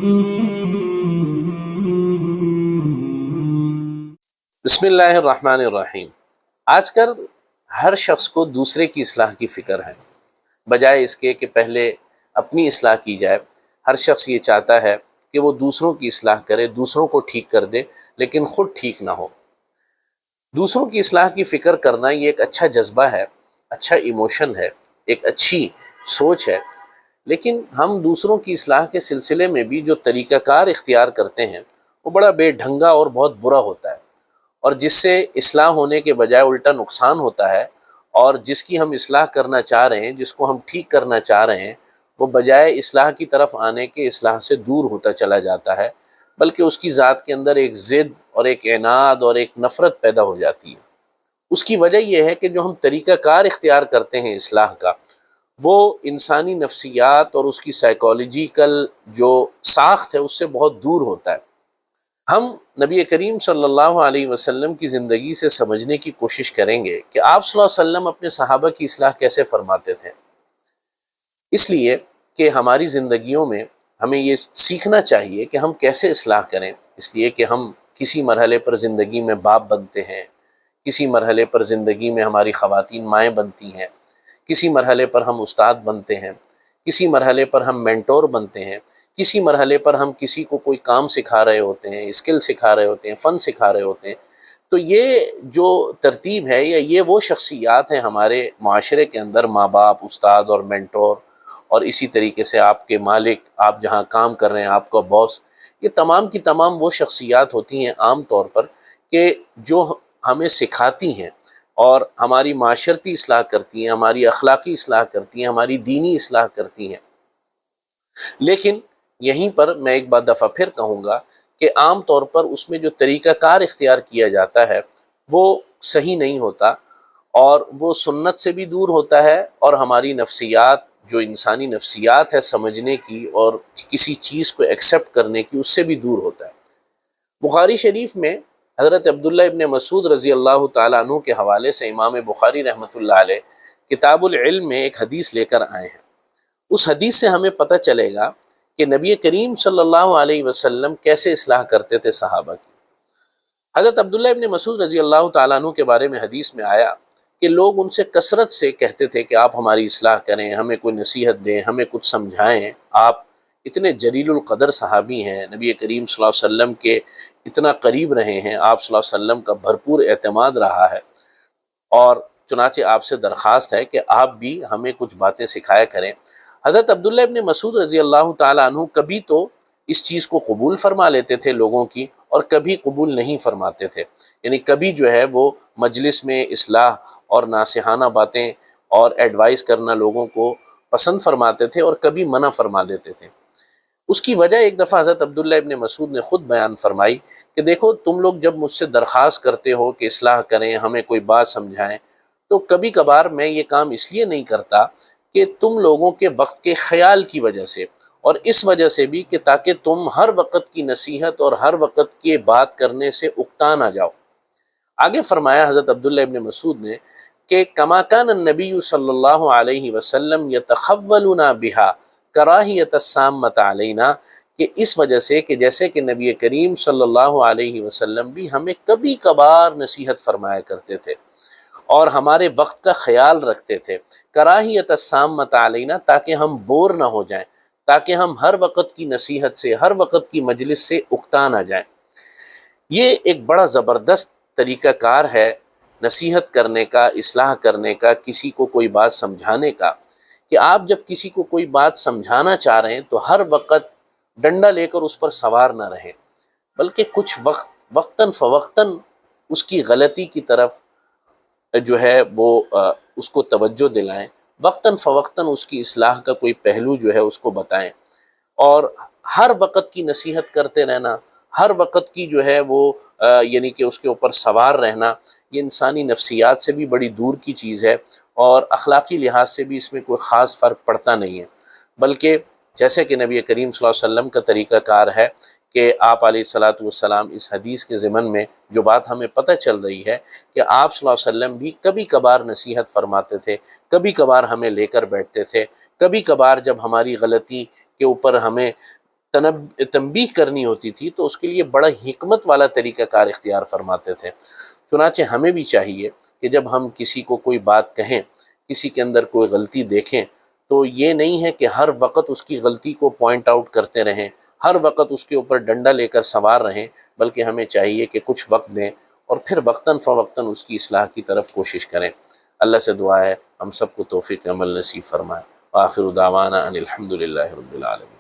بسم اللہ الرحمن الرحیم۔ آج کل ہر شخص کو دوسرے کی اصلاح کی فکر ہے، بجائے اس کے کہ پہلے اپنی اصلاح کی جائے۔ ہر شخص یہ چاہتا ہے کہ وہ دوسروں کی اصلاح کرے، دوسروں کو ٹھیک کر دے، لیکن خود ٹھیک نہ ہو۔ دوسروں کی اصلاح کی فکر کرنا یہ ایک اچھا جذبہ ہے، اچھا ایموشن ہے، ایک اچھی سوچ ہے، لیکن ہم دوسروں کی اصلاح کے سلسلے میں بھی جو طریقہ کار اختیار کرتے ہیں وہ بڑا بے ڈھنگا اور بہت برا ہوتا ہے، اور جس سے اصلاح ہونے کے بجائے الٹا نقصان ہوتا ہے، اور جس کی ہم اصلاح کرنا چاہ رہے ہیں، جس کو ہم ٹھیک کرنا چاہ رہے ہیں، وہ بجائے اصلاح کی طرف آنے کے اصلاح سے دور ہوتا چلا جاتا ہے، بلکہ اس کی ذات کے اندر ایک ضد اور ایک عناد اور ایک نفرت پیدا ہو جاتی ہے۔ اس کی وجہ یہ ہے کہ جو ہم طریقہ کار اختیار کرتے ہیں اصلاح کا، وہ انسانی نفسیات اور اس کی سائیکالوجیکل جو ساخت ہے اس سے بہت دور ہوتا ہے۔ ہم نبی کریم صلی اللہ علیہ وسلم کی زندگی سے سمجھنے کی کوشش کریں گے کہ آپ صلی اللہ علیہ وسلم اپنے صحابہ کی اصلاح کیسے فرماتے تھے، اس لیے کہ ہماری زندگیوں میں ہمیں یہ سیکھنا چاہیے کہ ہم کیسے اصلاح کریں، اس لیے کہ ہم کسی مرحلے پر زندگی میں باپ بنتے ہیں، کسی مرحلے پر زندگی میں ہماری خواتین مائیں بنتی ہیں، کسی مرحلے پر ہم استاد بنتے ہیں، کسی مرحلے پر ہم مینٹور بنتے ہیں، کسی مرحلے پر ہم کسی کو کوئی کام سکھا رہے ہوتے ہیں، اسکل سکھا رہے ہوتے ہیں، فن سکھا رہے ہوتے ہیں۔ تو یہ جو ترتیب ہے یا یہ وہ شخصیات ہیں ہمارے معاشرے کے اندر، ماں باپ، استاد اور مینٹور، اور اسی طریقے سے آپ کے مالک، آپ جہاں کام کر رہے ہیں آپ کا باس، یہ تمام کی تمام وہ شخصیات ہوتی ہیں عام طور پر کہ جو ہمیں سکھاتی ہیں اور ہماری معاشرتی اصلاح کرتی ہیں، ہماری اخلاقی اصلاح کرتی ہیں، ہماری دینی اصلاح کرتی ہیں۔ لیکن یہیں پر میں ایک بار دفعہ پھر کہوں گا کہ عام طور پر اس میں جو طریقہ کار اختیار کیا جاتا ہے وہ صحیح نہیں ہوتا، اور وہ سنت سے بھی دور ہوتا ہے، اور ہماری نفسیات، جو انسانی نفسیات ہے سمجھنے کی اور کسی چیز کو ایکسیپٹ کرنے کی، اس سے بھی دور ہوتا ہے۔ بخاری شریف میں حضرت عبداللہ ابن مسعود رضی اللہ تعالیٰ عنہ کے حوالے سے امام بخاری رحمۃ اللہ علیہ کتاب العلم میں ایک حدیث لے کر آئے ہیں۔ اس حدیث سے ہمیں پتہ چلے گا کہ نبی کریم صلی اللہ علیہ وسلم کیسے اصلاح کرتے تھے صحابہ کی۔ حضرت عبداللہ ابن مسعود رضی اللہ تعالیٰ عنہ کے بارے میں حدیث میں آیا کہ لوگ ان سے کثرت سے کہتے تھے کہ آپ ہماری اصلاح کریں، ہمیں کوئی نصیحت دیں، ہمیں کچھ سمجھائیں، آپ اتنے جلیل القدر صحابی ہیں، نبی کریم صلی اللہ علیہ وسلم کے اتنا قریب رہے ہیں، آپ صلی اللہ علیہ وسلم کا بھرپور اعتماد رہا ہے، اور چنانچہ آپ سے درخواست ہے کہ آپ بھی ہمیں کچھ باتیں سکھایا کریں۔ حضرت عبداللہ ابن مسعود رضی اللہ تعالیٰ عنہ کبھی تو اس چیز کو قبول فرما لیتے تھے لوگوں کی، اور کبھی قبول نہیں فرماتے تھے، یعنی کبھی جو ہے وہ مجلس میں اصلاح اور ناصحانہ باتیں اور ایڈوائز کرنا لوگوں کو پسند فرماتے تھے، اور کبھی منع فرما دیتے تھے۔ اس کی وجہ ایک دفعہ حضرت عبداللہ ابن مسعود نے خود بیان فرمائی کہ دیکھو، تم لوگ جب مجھ سے درخواست کرتے ہو کہ اصلاح کریں، ہمیں کوئی بات سمجھائیں، تو کبھی کبھار میں یہ کام اس لیے نہیں کرتا کہ تم لوگوں کے وقت کے خیال کی وجہ سے، اور اس وجہ سے بھی کہ تاکہ تم ہر وقت کی نصیحت اور ہر وقت کے بات کرنے سے اکتا نہ جاؤ۔ آگے فرمایا حضرت عبداللہ ابن مسعود نے کہ کما کان النبی صلی اللہ علیہ وسلم یتخولنا بہا کراہیت السامۃ علینا، کہ اس وجہ سے کہ جیسے کہ نبی کریم صلی اللہ علیہ وسلم بھی ہمیں کبھی کبھار نصیحت فرمایا کرتے تھے اور ہمارے وقت کا خیال رکھتے تھے، کراہیت السامۃ علینا، تاکہ ہم بور نہ ہو جائیں، تاکہ ہم ہر وقت کی نصیحت سے، ہر وقت کی مجلس سے اکتا نہ جائیں۔ یہ ایک بڑا زبردست طریقہ کار ہے نصیحت کرنے کا، اصلاح کرنے کا، کسی کو کوئی بات سمجھانے کا، کہ آپ جب کسی کو کوئی بات سمجھانا چاہ رہے ہیں تو ہر وقت ڈنڈا لے کر اس پر سوار نہ رہیں، بلکہ کچھ وقتاً فوقتاً اس کی غلطی کی طرف جو ہے وہ اس کو توجہ دلائیں، وقتاً فوقتاً اس کی اصلاح کا کوئی پہلو جو ہے اس کو بتائیں، اور ہر وقت کی نصیحت کرتے رہنا، ہر وقت کی جو ہے وہ یعنی کہ اس کے اوپر سوار رہنا، یہ انسانی نفسیات سے بھی بڑی دور کی چیز ہے، اور اخلاقی لحاظ سے بھی اس میں کوئی خاص فرق پڑتا نہیں ہے۔ بلکہ جیسے کہ نبی کریم صلی اللہ علیہ وسلم کا طریقہ کار ہے کہ آپ علیہ الصلاۃ والسلام اس حدیث کے ضمن میں جو بات ہمیں پتہ چل رہی ہے کہ آپ صلی اللہ علیہ وسلم بھی کبھی کبھار نصیحت فرماتے تھے، کبھی کبھار ہمیں لے کر بیٹھتے تھے، کبھی کبھار جب ہماری غلطی کے اوپر ہمیں تنبیہ کرنی ہوتی تھی تو اس کے لیے بڑا حکمت والا طریقہ کار اختیار فرماتے تھے۔ چنانچہ ہمیں بھی چاہیے کہ جب ہم کسی کو کوئی بات کہیں، کسی کے اندر کوئی غلطی دیکھیں، تو یہ نہیں ہے کہ ہر وقت اس کی غلطی کو پوائنٹ آؤٹ کرتے رہیں، ہر وقت اس کے اوپر ڈنڈا لے کر سوار رہیں، بلکہ ہمیں چاہیے کہ کچھ وقت دیں اور پھر وقتاً فوقتاً اس کی اصلاح کی طرف کوشش کریں۔ اللہ سے دعا ہے ہم سب کو توفیق عمل نصیب فرمائے۔ آخر دعوانا ان الحمد للہ رب العالمین۔